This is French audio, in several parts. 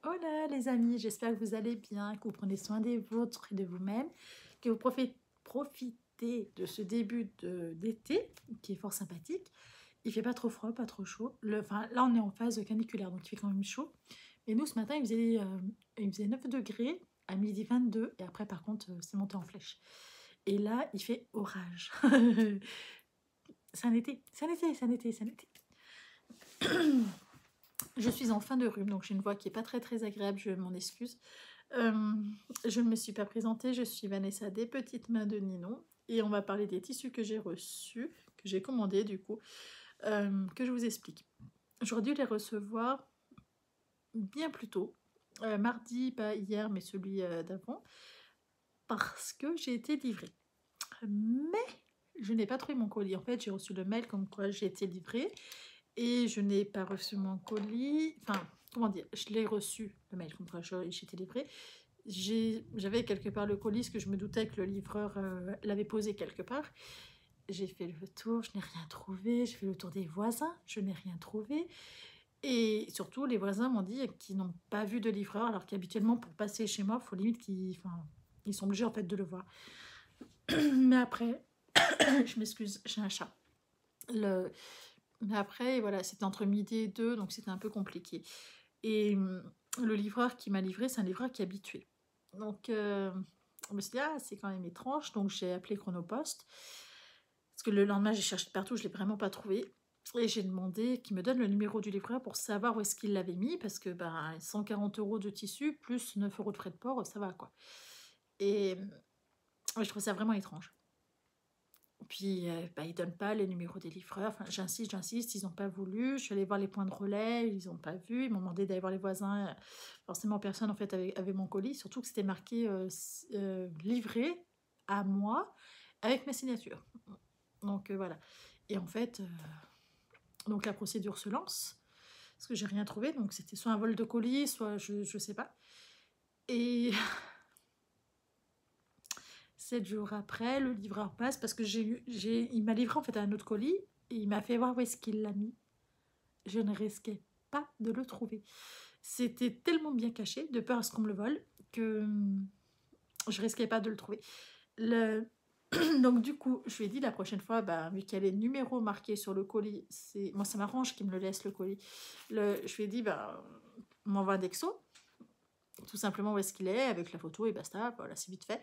Hola les amis, j'espère que vous allez bien, que vous prenez soin des vôtres et de vous-même, que vous profitez de ce début d'été qui est fort sympathique. Il fait pas trop froid, pas trop chaud. Enfin, là, on est en phase caniculaire, donc il fait quand même chaud. Et nous, ce matin, il faisait 9 degrés, à midi 22, et après, par contre, c'est monté en flèche. Et là, il fait orage. C'est un été, c'est un été, c'est un été, c'est un été. Je suis en fin de rhume, donc j'ai une voix qui est pas très agréable, je m'en excuse. Je ne me suis pas présentée, je suis Vanessa des Petites Mains de Ninon et on va parler des tissus que j'ai reçus, que j'ai commandés du coup, que je vous explique. J'aurais dû les recevoir bien plus tôt, mardi, pas hier, mais celui d'avant, parce que j'ai été livrée. Mais je n'ai pas trouvé mon colis. En fait, j'ai reçu le mail comme quoi j'ai été livrée et je n'ai pas reçu mon colis. Enfin, comment dire, je l'ai reçu, le mail comme quoi j'ai été livrée. J'avais quelque part le colis que je me doutais que le livreur l'avait posé quelque part. J'ai fait le tour, je n'ai rien trouvé. J'ai fait le tour des voisins, je n'ai rien trouvé. Et surtout, les voisins m'ont dit qu'ils n'ont pas vu de livreur, alors qu'habituellement, pour passer chez moi, il faut limite ils sont obligés en fait de le voir. Mais après, je m'excuse, j'ai un chat. Mais après, voilà, c'était entre midi et 2, donc c'était un peu compliqué. Et le livreur qui m'a livré, c'est un livreur qui est habitué. Donc, je me suis dit, ah, c'est quand même étrange. Donc, j'ai appelé Chronopost. Parce que le lendemain, j'ai cherché partout, je ne l'ai vraiment pas trouvé. Et j'ai demandé qu'il me donne le numéro du livreur pour savoir où est-ce qu'il l'avait mis. Parce que 140 € de tissu plus 9 € de frais de port, ça va quoi. Et je trouve ça vraiment étrange. Puis, ils donnent pas les numéros des livreurs. Enfin, j'insiste, ils n'ont pas voulu. Je suis allée voir les points de relais, ils n'ont pas vu. Ils m'ont demandé d'aller voir les voisins. Forcément, personne en fait avait mon colis. Surtout que c'était marqué livré à moi avec ma signature. Donc voilà. Et en fait, donc la procédure se lance parce que j'ai rien trouvé. Donc c'était soit un vol de colis, soit je sais pas. Et 7 jours après, le livreur passe parce que il m'a livré en fait un autre colis et il m'a fait voir où est-ce qu'il l'a mis. Je ne risquais pas de le trouver. C'était tellement bien caché, de peur à ce qu'on me le vole, que je risquais pas de le trouver. Donc du coup, je lui ai dit la prochaine fois, vu qu'il y a les numéros marqués sur le colis, moi ça m'arrange qu'il me le laisse le colis. Je lui ai dit, on m'envoie un Dexo, tout simplement où est-ce qu'il est, avec la photo et basta, voilà, c'est vite fait.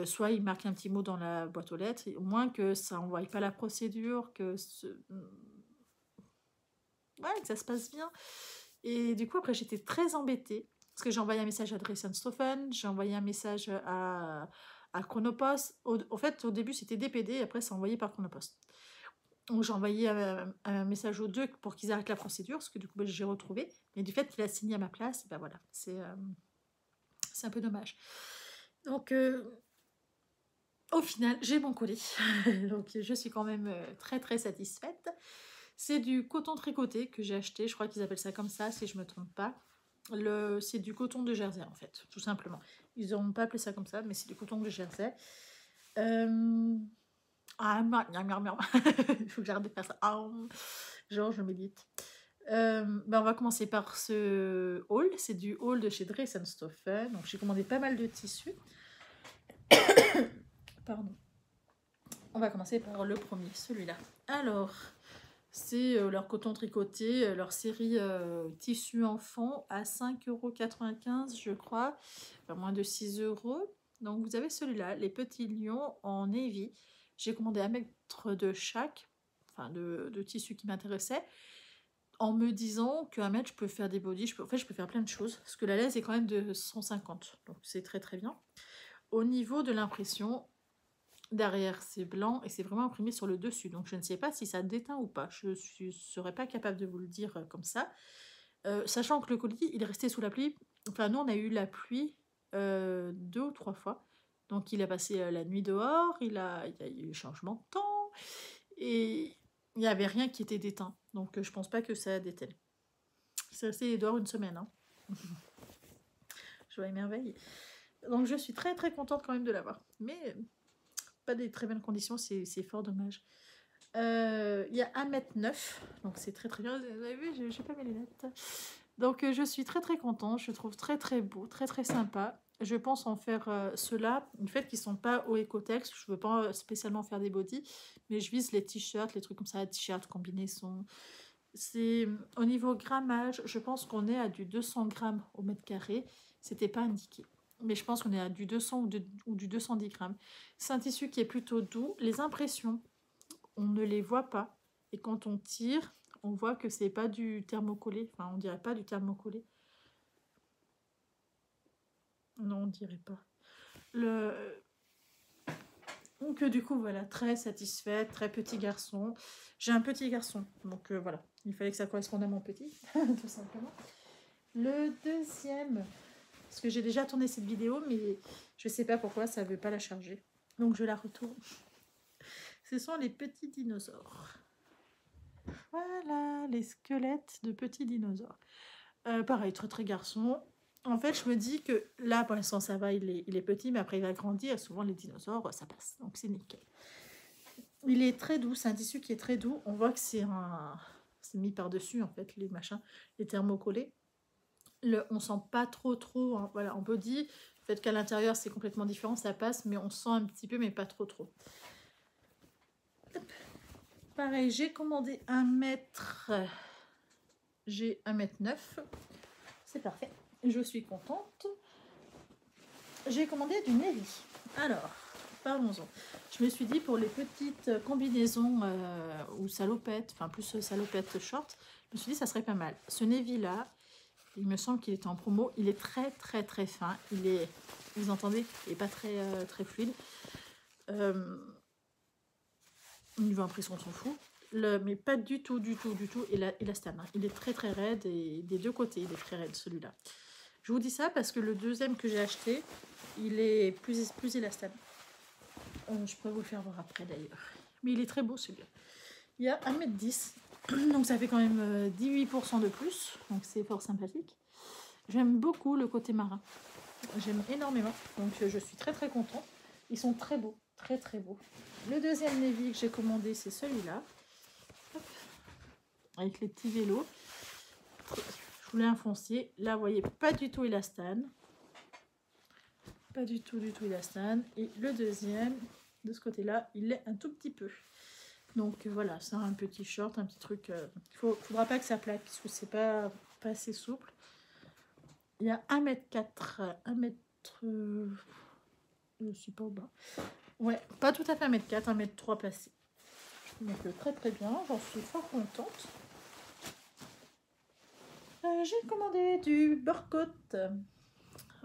Soit il marque un petit mot dans la boîte aux lettres, au moins que ça n'envoie pas la procédure, que ça se passe bien. Et du coup, après, j'étais très embêtée, parce que j'ai envoyé un message à Dressenstoffen, j'ai envoyé un message à Chronopost. En fait, au début, c'était DPD, et après, c'est envoyé par Chronopost. Donc, j'ai envoyé un message aux deux pour qu'ils arrêtent la procédure, parce que du coup, j'ai retrouvé. Mais du fait qu'il a signé à ma place, voilà, c'est un peu dommage. Donc, au final, j'ai mon colis. Donc, je suis quand même très satisfaite. C'est du coton tricoté que j'ai acheté. Je crois qu'ils appellent ça comme ça, si je ne me trompe pas. C'est du coton de Jersey, en fait, tout simplement. Ils n'ont pas appelé ça comme ça, mais c'est du coton de Jersey. Il faut que j'arrête de faire ça. Genre, je médite. On va commencer par ce haul. C'est du haul de chez Dressenstoffen. Donc, j'ai commandé pas mal de tissus. Pardon. On va commencer par le premier, celui-là. Alors, c'est leur coton tricoté, leur série tissu enfant à 5,95 € je crois, moins de 6 €. Donc vous avez celui-là, les petits lions en navy. J'ai commandé 1 mètre de chaque, enfin de tissu qui m'intéressait, en me disant qu'un mètre je peux faire des bodys, je peux faire plein de choses, parce que la laise est quand même de 150, donc c'est très bien. Au niveau de l'impression, derrière c'est blanc et c'est vraiment imprimé sur le dessus, donc je ne sais pas si ça déteint ou pas, je ne serais pas capable de vous le dire comme ça, sachant que le colis il est resté sous la pluie. Enfin nous on a eu la pluie 2 ou 3 fois, donc il a passé la nuit dehors, il y a eu le changement de temps et il n'y avait rien qui était déteint, donc je pense pas que ça déteint. C'est resté dehors une semaine, hein. Je vois émerveille. Donc je suis très contente quand même de l'avoir, mais pas des très bonnes conditions, c'est fort dommage. Il y a 1,9 m, donc c'est très bien. Vous avez vu, j'ai pas mes lunettes. Donc je suis très très contente, je trouve très très beau, très très sympa. Je pense en faire ceux-là, du fait qu'ils sont pas au Ecotex, je veux pas spécialement faire des bodys, mais je vise les t-shirts, les trucs comme ça, t-shirts, combinaisons. C'est au niveau grammage, je pense qu'on est à du 200 grammes au mètre carré. C'était pas indiqué, mais je pense qu'on est à du 200 ou du 210 grammes. C'est un tissu qui est plutôt doux. Les impressions, on ne les voit pas. Et quand on tire, on voit que c'est pas du thermocollé. Enfin, on dirait pas du thermocollé. Non, on dirait pas. Donc du coup, voilà, très satisfaite, très petit garçon. J'ai un petit garçon, donc voilà. Il fallait que ça corresponde à mon petit, tout simplement. Le deuxième, parce que j'ai déjà tourné cette vidéo, mais je sais pas pourquoi ça veut pas la charger. Donc je la retourne. Ce sont les petits dinosaures. Voilà, les squelettes de petits dinosaures. Pareil, très très garçon. En fait, je me dis que là, pour l'instant, ça va, il est petit, mais après, il va grandir. Souvent, les dinosaures, ça passe. Donc, c'est nickel. Il est très doux, c'est un tissu qui est très doux. On voit que c'est mis par-dessus, en fait, les machins, les thermocollés. On sent pas trop, hein, voilà, en body. Le fait qu'à l'intérieur, c'est complètement différent, ça passe, mais on sent un petit peu, mais pas trop. Hop. Pareil, j'ai commandé 1 mètre. J'ai 1,9 m. C'est parfait. Je suis contente. J'ai commandé du navy. Alors, parlons-en. Je me suis dit pour les petites combinaisons ou salopettes, enfin plus salopettes short, je me suis dit ça serait pas mal. Ce navy là, il me semble qu'il était en promo. Il est très très très fin. Il est, vous entendez, il n'est pas très très fluide. Au niveau impression, on s'en fout. Mais pas du tout élastane. Il est très très raide et des deux côtés, il est très raide celui-là. Je vous dis ça parce que le deuxième que j'ai acheté, il est plus élastane. Je pourrais vous le faire voir après d'ailleurs. Mais il est très beau celui-là. Il y a 1,10 m. Donc ça fait quand même 18% de plus. Donc c'est fort sympathique. J'aime beaucoup le côté marin. J'aime énormément. Donc je suis très très contente. Ils sont très beaux. Très très beaux. Le deuxième navy que j'ai commandé, c'est celui-là. Avec les petits vélos. Je voulais un foncier. Là, vous voyez, pas du tout élastane. Pas du tout élastane. Et le deuxième, de ce côté-là, il l'est un tout petit peu. Donc voilà, c'est un petit short, un petit truc. Il faudra pas que ça plaque, parce que c'est pas assez souple. Il y a 1,4 m. Je suis pas au bas. Ouais, pas tout à fait 1,4 m, 1,3 m placé. Donc très très bien, j'en suis fort contente. J'ai commandé du Burcoat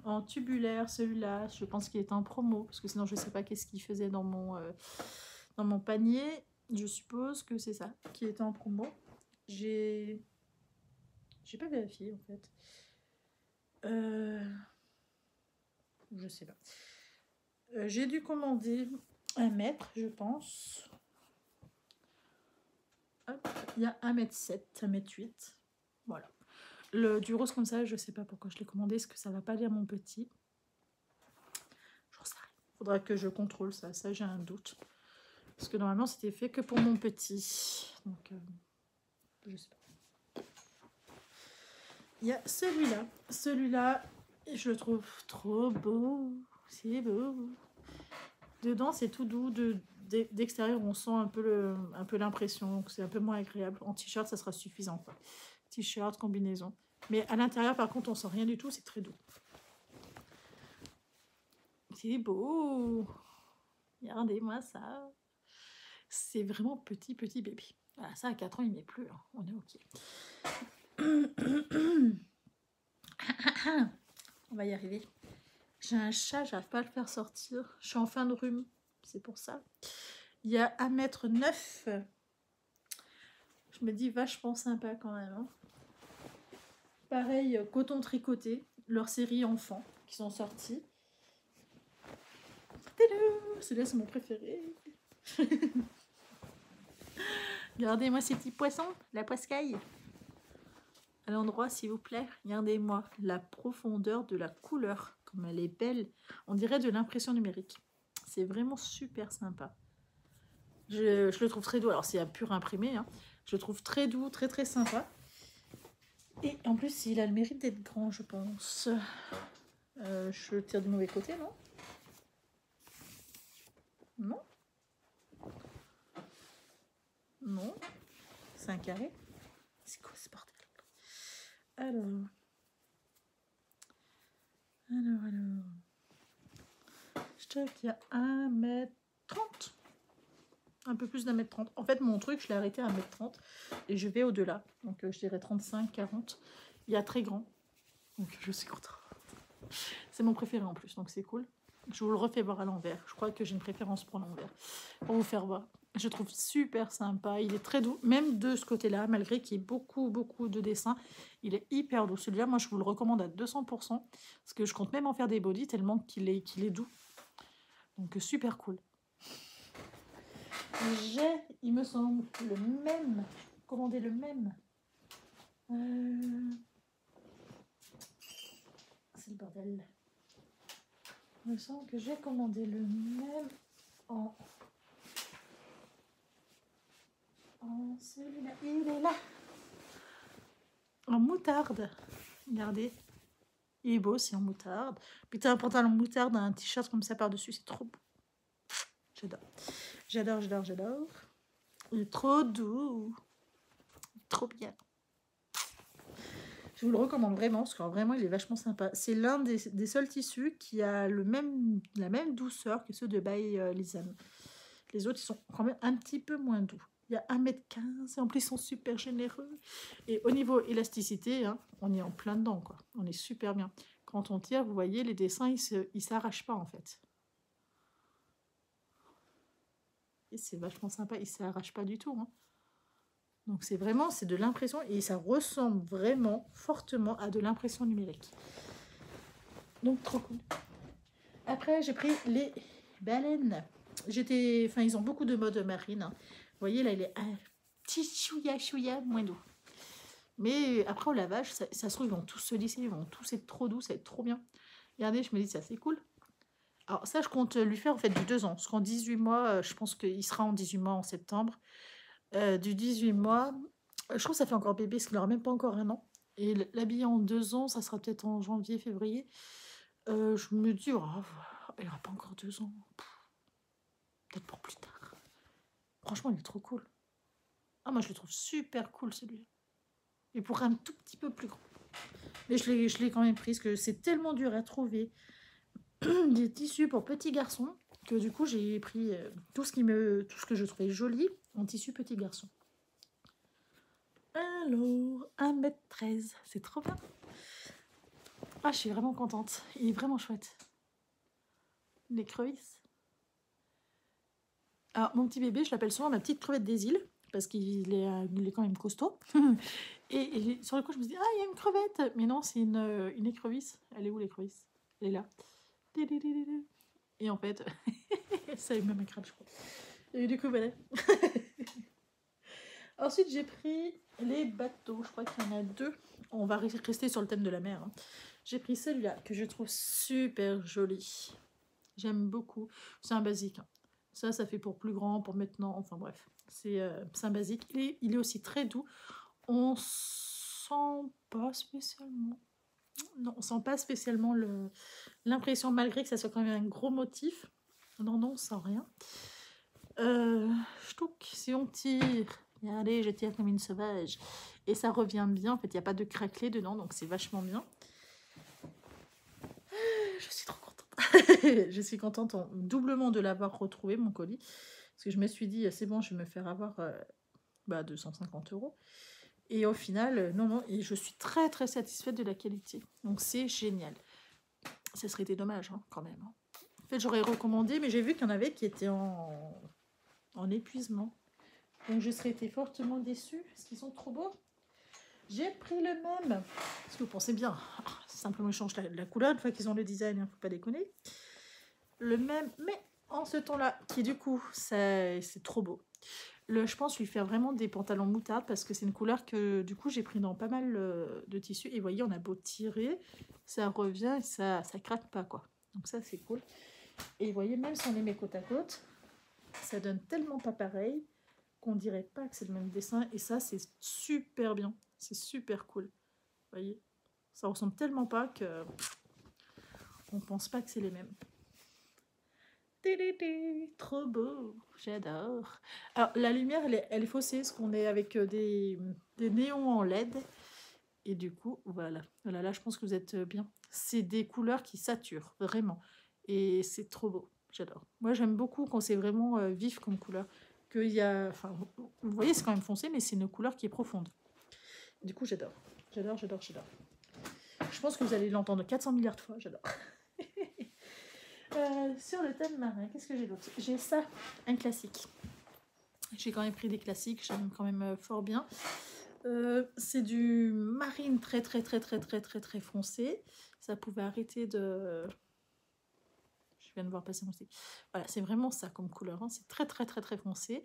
en tubulaire, celui-là. Je pense qu'il est en promo, parce que sinon je sais pas qu'est-ce qu'il faisait dans mon panier. Je suppose que c'est ça qui était en promo. J'ai pas vérifié en fait. Je sais pas. J'ai dû commander 1 mètre, je pense. Hop, il y a 1,7 m, 1,8 m. Voilà. Du rose comme ça, je sais pas pourquoi je l'ai commandé. Est-ce que ça va pas aller à mon petit? J'en sais rien. Faudra que je contrôle ça. Ça, j'ai un doute. Parce que normalement, c'était fait que pour mon petit. Donc, je sais pas. Il y a celui-là. Celui-là, je le trouve trop beau. C'est beau. Dedans, c'est tout doux. D'extérieur, on sent un peu l'impression. Donc, c'est un peu moins agréable. En t-shirt, ça sera suffisant, quoi. T-shirt, combinaison. Mais à l'intérieur, par contre, on sent rien du tout. C'est très doux. C'est beau. Regardez-moi ça. C'est vraiment petit bébé. Voilà, ça, à 4 ans, il met plus. Hein. On est OK. On va y arriver. J'ai un chat, j'arrive pas à le faire sortir. Je suis en fin de rhume. C'est pour ça. Il y a 1,9 m. Je me dis vachement sympa quand même. Hein. Pareil, coton tricoté. Leur série enfants qui sont sortis. Celui-là, c'est mon préféré. Regardez-moi ces petits poissons, la poiscaille. À l'endroit, s'il vous plaît, regardez-moi la profondeur de la couleur, comme elle est belle. On dirait de l'impression numérique. C'est vraiment super sympa. Je le trouve très doux. Alors, c'est un pur imprimé. Hein. Je le trouve très doux, très très sympa. Et en plus, il a le mérite d'être grand, je pense. Je tire du mauvais côté, non? Non? Non? C'est un carré? C'est quoi ce bordel? Alors... Je dirais qu'il y a 1m30. Un peu plus d'1m30. En fait, mon truc, je l'ai arrêté à 1m30 et je vais au-delà. Donc, je dirais 35, 40. Il y a très grand. Donc, je suis contente. C'est mon préféré en plus, donc c'est cool. Je vous le refais voir à l'envers. Je crois que j'ai une préférence pour l'envers. Pour vous faire voir. Je trouve super sympa. Il est très doux. Même de ce côté-là, malgré qu'il y ait beaucoup de dessins, il est hyper doux. Celui-là, moi, je vous le recommande à 200%. Parce que je compte même en faire des bodys tellement qu'il est doux. Donc, super cool. J'ai, il me semble, le même. Commandé le même. C'est le bordel. Il me semble que j'ai commandé le même en celui-là. Il est là. En moutarde. Regardez. Il est beau, c'est en moutarde. Puis t'as un pantalon moutarde, un t-shirt comme ça par-dessus. C'est trop beau. J'adore. J'adore. Il est trop doux. Trop bien. Je vous le recommande vraiment, parce que vraiment, il est vachement sympa. C'est l'un des seuls tissus qui a la même douceur que ceux de By Lisanne. Les autres, ils sont quand même un petit peu moins doux. Il y a 1m15 et en plus, ils sont super généreux. Et au niveau élasticité, hein, on est en plein dedans, quoi. On est super bien. Quand on tire, vous voyez, les dessins, ils ne s'arrachent pas, en fait. Et c'est vachement sympa, ils ne s'arrachent pas du tout, hein. Donc c'est de l'impression et ça ressemble vraiment fortement à de l'impression numérique. Donc trop cool. Après j'ai pris les baleines. Ils ont beaucoup de modes marine. Hein. Vous voyez là il est un petit chouïa moins doux. Mais après au lavage, ça se trouve ils vont tous se lisser, ils vont tous être trop doux, ça va être trop bien. Regardez, je me dis ça c'est cool. Alors ça je compte lui faire en fait du 2 ans. Parce qu'en 18 mois, je pense qu'il sera en 18 mois en septembre. Du 18 mois, je trouve que ça fait encore bébé, parce qu'il n'aura même pas encore 1 an. Et l'habiller en 2 ans, ça sera peut-être en janvier, février. Je me dis, oh, il n'aura pas encore 2 ans. Peut-être pour plus tard. Franchement, il est trop cool. Ah, moi, je le trouve super cool, celui-là. Et pour un tout petit peu plus grand. Mais je l'ai quand même pris, parce que c'est tellement dur à trouver des tissus pour petits garçons, que du coup, j'ai pris tout ce que je trouvais joli en tissu petit garçon. Alors, 1m13, c'est trop bien. Ah, je suis vraiment contente. Il est vraiment chouette. L'écrevisse. Alors, mon petit bébé, je l'appelle souvent ma petite crevette des îles, parce qu'il est quand même costaud. et sur le coup, je me suis dit, ah, il y a une crevette. Mais non, c'est une écrevisse. Elle est où, l'écrevisse? Elle est là. Et en fait, ça a eu même un crabe, je crois. Et du coup, voilà. Ensuite, j'ai pris les bateaux. Je crois qu'il y en a 2. On va rester sur le thème de la mer. Hein. J'ai pris celui-là, que je trouve super joli. J'aime beaucoup. C'est un basique. Hein. Ça fait pour plus grand, pour maintenant. Enfin bref, c'est un basique. Et il est aussi très doux. On sent pas spécialement... Non, on sent pas spécialement l'impression, malgré que ça soit quand même un gros motif. Non, on sent rien. Je trouve que si on tire... Regardez, je tire comme une sauvage. Et ça revient bien. En fait, il n'y a pas de craquelé dedans, donc c'est vachement bien. Je suis trop contente. Je suis contente doublement de l'avoir retrouvé, mon colis. Parce que je me suis dit, c'est bon, je vais me faire avoir 250 €. Et au final, non. Et je suis très, très satisfaite de la qualité. Donc, c'est génial. Ça serait été dommage, hein, quand même. En fait, j'aurais recommandé, mais j'ai vu qu'il y en avait qui étaient en épuisement. Donc, je serais été fortement déçue, parce qu'ils sont trop beaux. J'ai pris le même. Parce que vous pensez bien, simplement ils changent la couleur une fois qu'ils ont le design, faut pas déconner. Le même, mais en ce ton-là, qui du coup, c'est trop beau. Je pense lui faire vraiment des pantalons moutarde, parce que c'est une couleur que du coup j'ai pris dans pas mal de tissus. Et vous voyez, on a beau tirer, ça revient et ça craque pas, quoi. Donc ça, c'est cool. Et vous voyez, même si on les met côte à côte, ça donne tellement pas pareil qu'on dirait pas que c'est le même dessin. Et ça, c'est super bien. C'est super cool. voyez, ça ressemble tellement pas que on pense pas que c'est les mêmes. Trop beau, j'adore. Alors la lumière elle est faussée parce qu'on est avec des néons en LED et du coup voilà. Voilà, là je pense que vous êtes bien. C'est des couleurs qui saturent vraiment et c'est trop beau, j'adore. Moi j'aime beaucoup quand c'est vraiment vif comme couleur. Qu'il y a, enfin, vous voyez c'est quand même foncé mais c'est une couleur qui est profonde. Du coup j'adore, j'adore, j'adore, j'adore. Je pense que vous allez l'entendre 400 milliards de fois, j'adore. Sur le thème marin, qu'est-ce que j'ai d'autre? J'ai ça, un classique. J'ai quand même pris des classiques, j'aime quand même fort bien. C'est du marine très foncé. Ça pouvait arrêter de... Je viens de voir passer mon stick. Voilà, c'est vraiment ça comme couleur. Hein. C'est très foncé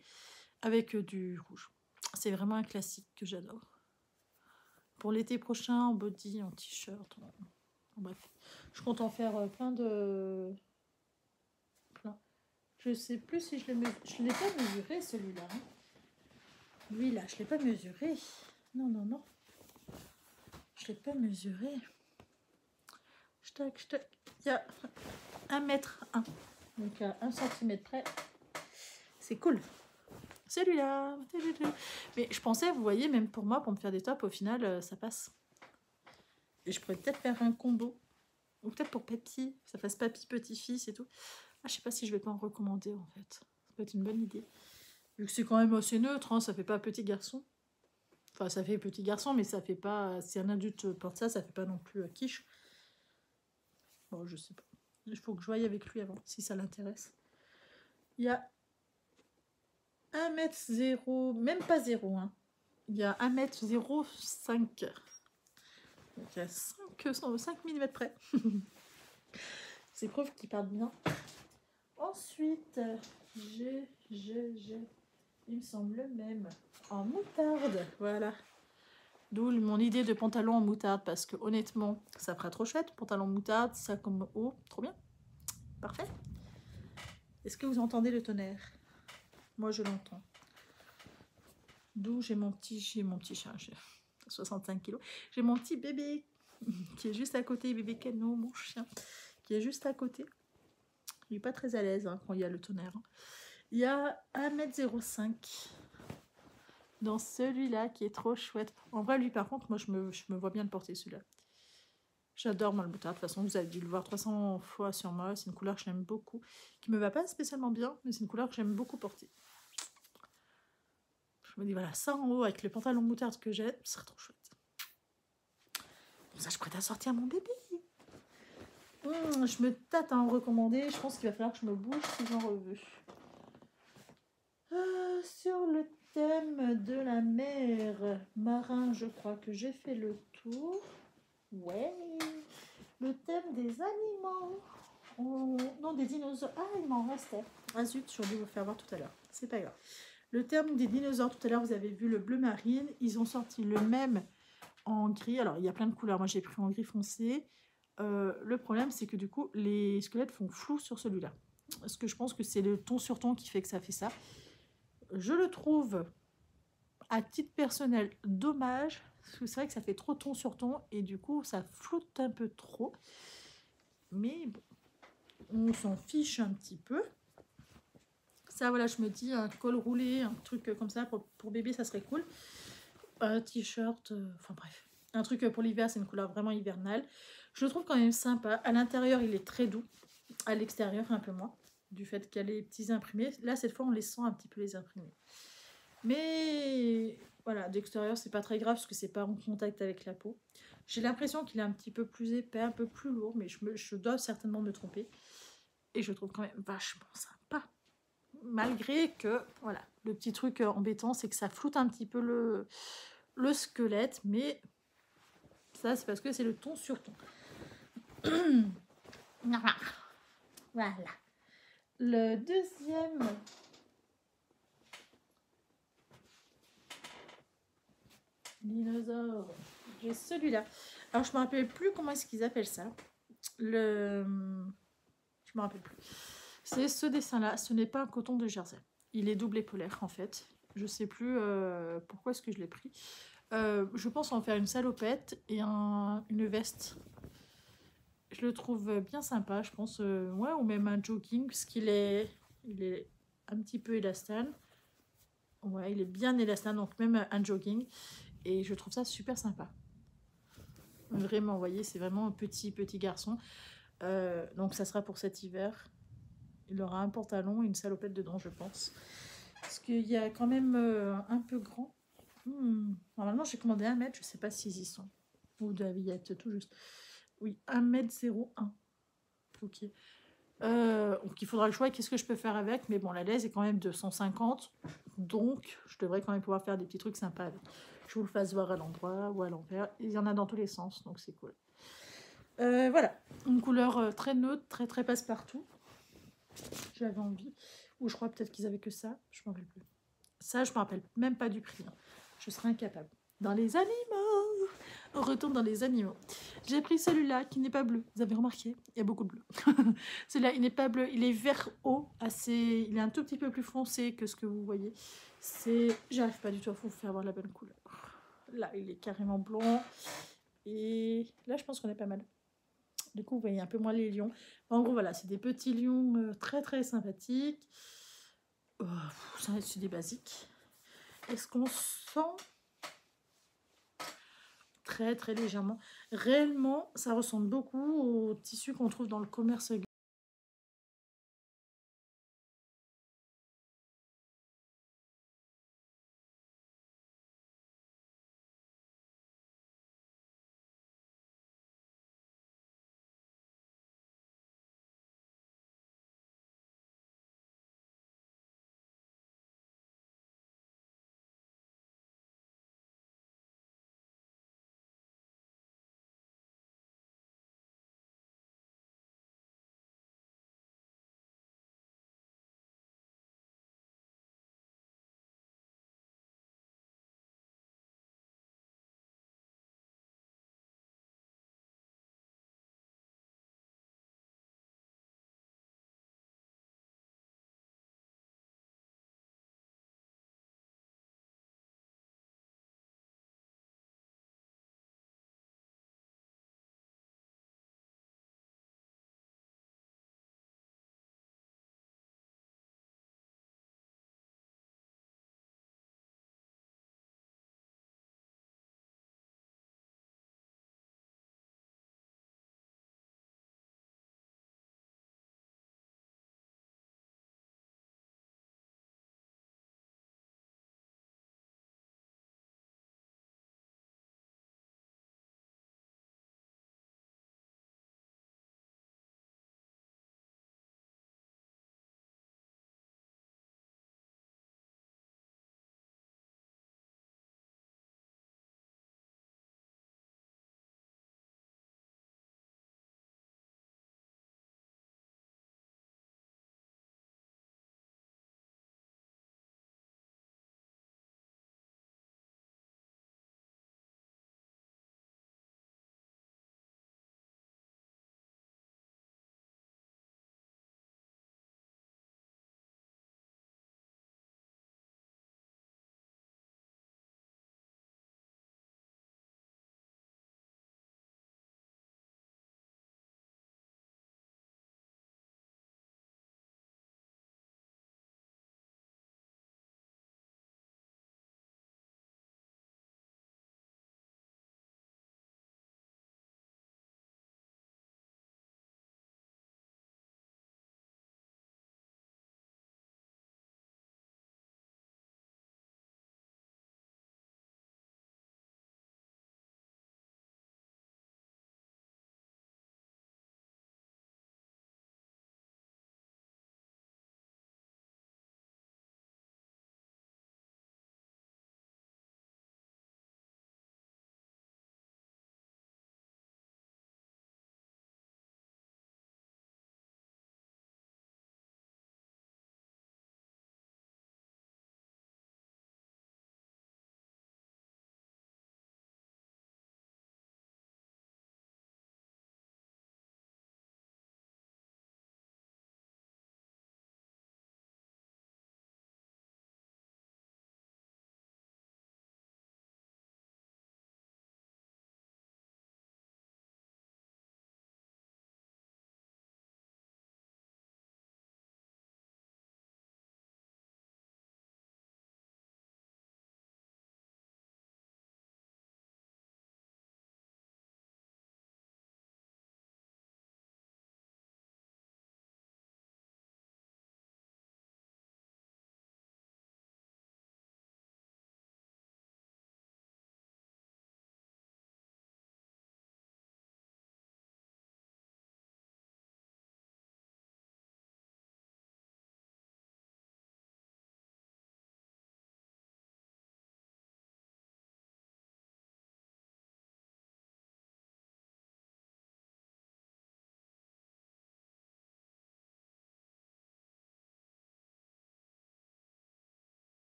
avec du rouge. C'est vraiment un classique que j'adore. Pour l'été prochain, en body, en t-shirt, en bref. Je compte en faire plein de... Je sais plus si je l'ai pas mesuré celui-là. Hein. Lui là, je l'ai pas mesuré. Non. Je l'ai pas mesuré. Il y a 1 m. Donc à 1 cm près. C'est cool. Celui-là. Mais je pensais, vous voyez, même pour moi, pour me faire des tops, au final, ça passe. Et je pourrais peut-être faire un combo. Ou peut-être pour papy, ça fasse papy, petit-fils et tout. Ah, je sais pas si je vais pas en recommander en fait. Ça peut être une bonne idée. Vu que c'est quand même assez neutre, hein, ça fait pas petit garçon. Enfin, ça fait petit garçon, mais ça fait pas... Si un adulte porte ça, ça fait pas non plus quiche. Bon, je sais pas. Il faut que je voie avec lui avant, si ça l'intéresse. Il y a 1m0, même pas 0, hein. Il y a 1m05. Donc il y a 5 mm près. C'est preuve qu'ils partent bien. Ensuite, j'ai, il me semble le même, en moutarde, voilà. D'où mon idée de pantalon en moutarde, parce que honnêtement, ça fera trop chouette. Pantalon moutarde, ça comme haut, trop bien. Parfait. Est-ce que vous entendez le tonnerre? Moi, je l'entends. D'où j'ai mon petit chien, j'ai 65 kg. J'ai mon petit bébé qui est juste à côté, bébé Cano, mon chien, qui est juste à côté. Il n'est pas très à l'aise hein, quand il y a le tonnerre. Il y a 1m05 dans celui-là qui est trop chouette. En vrai, lui, par contre, moi, je me vois bien le porter, celui-là. J'adore, moi, le moutarde. De toute façon, vous avez dû le voir 300 fois sur moi. C'est une couleur que j'aime beaucoup, qui me va pas spécialement bien, mais c'est une couleur que j'aime beaucoup porter. Je me dis, voilà, ça en haut, avec le pantalon moutarde que j'ai, ce serait trop chouette. Comme ça, je prête à sortir mon bébé. Je me tâte à en recommander. Je pense qu'il va falloir que je me bouge si j'en revue. Sur le thème de la mer marin, je crois que j'ai fait le tour. Ouais. Le thème des animaux. Non, des dinosaures. Ah, il m'en restait. Ah zut, j'aurais dû vous faire voir tout à l'heure. C'est pas grave. Le thème des dinosaures, tout à l'heure, vous avez vu le bleu marine. Ils ont sorti le même en gris. Alors, il y a plein de couleurs. Moi, j'ai pris en gris foncé. Le problème, c'est que du coup, les squelettes font flou sur celui-là. Parce que je pense que c'est le ton sur ton qui fait que ça fait ça. Je le trouve, à titre personnel, dommage. Parce que c'est vrai que ça fait trop ton sur ton. Et du coup, ça floute un peu trop. Mais bon, on s'en fiche un petit peu. Ça, voilà, je me dis, un col roulé, un truc comme ça, pour bébé, ça serait cool. Un t-shirt, enfin bref. Un truc pour l'hiver, c'est une couleur vraiment hivernale. Je le trouve quand même sympa. À l'intérieur, il est très doux. À l'extérieur, un peu moins. Du fait qu'il y a les petits imprimés. Là, cette fois, on les sent un petit peu, les imprimés. Mais voilà, d'extérieur, c'est pas très grave parce que c'est pas en contact avec la peau. J'ai l'impression qu'il est un petit peu plus épais, un peu plus lourd, mais je dois certainement me tromper. Et je trouve quand même vachement sympa. Malgré que, voilà, le petit truc embêtant, c'est que ça floute un petit peu le squelette, mais ça, c'est parce que c'est le ton sur ton. Voilà. Le deuxième... dinosaure. J'ai celui-là. Alors, je me rappelle plus comment est-ce qu'ils appellent ça. Je me rappelle plus. C'est ce dessin-là. Ce n'est pas un coton de Jersey. Il est double épaulière, en fait. Je sais plus pourquoi est-ce que je l'ai pris. Je pense en faire une salopette et une veste. Je le trouve bien sympa, je pense. Ouais, ou même un jogging, puisqu'il est, il est un petit peu élastane. Ouais, il est bien élastane, donc même un jogging. Et je trouve ça super sympa. Vraiment, vous voyez, c'est vraiment un petit garçon. Donc ça sera pour cet hiver. Il aura un pantalon et une salopette dedans, je pense. Parce qu'il y a quand même un peu grand. Normalement, j'ai commandé 1 mètre, je sais pas s'ils y sont. Ou de la Villette, tout juste. Oui, 1,01 m. Ok. Donc il faudra le choix, qu'est-ce que je peux faire avec. Mais bon, la laise est quand même de 150. Donc, je devrais quand même pouvoir faire des petits trucs sympas avec. Je vous le fasse voir à l'endroit ou à l'envers. Il y en a dans tous les sens, donc c'est cool. Voilà, une couleur très neutre, très passe-partout. J'avais envie. Ou je crois peut-être qu'ils avaient que ça, je ne m'en rappelle plus. Ça, je ne me rappelle même pas du prix. Je serais incapable. Dans les animaux, on retourne dans les animaux. J'ai pris celui-là qui n'est pas bleu. Vous avez remarqué, il y a beaucoup de bleu. Celui-là, il n'est pas bleu, il est vert haut, assez. Il est un tout petit peu plus foncé que ce que vous voyez. J'arrive pas du tout à vous faire voir la bonne couleur. Là, il est carrément blanc. Et là, je pense qu'on est pas mal. Du coup, vous voyez un peu moins les lions. En gros, voilà, c'est des petits lions très sympathiques. C'est des basiques. Est-ce qu'on sent très légèrement? Réellement, ça ressemble beaucoup au tissu qu'on trouve dans le commerce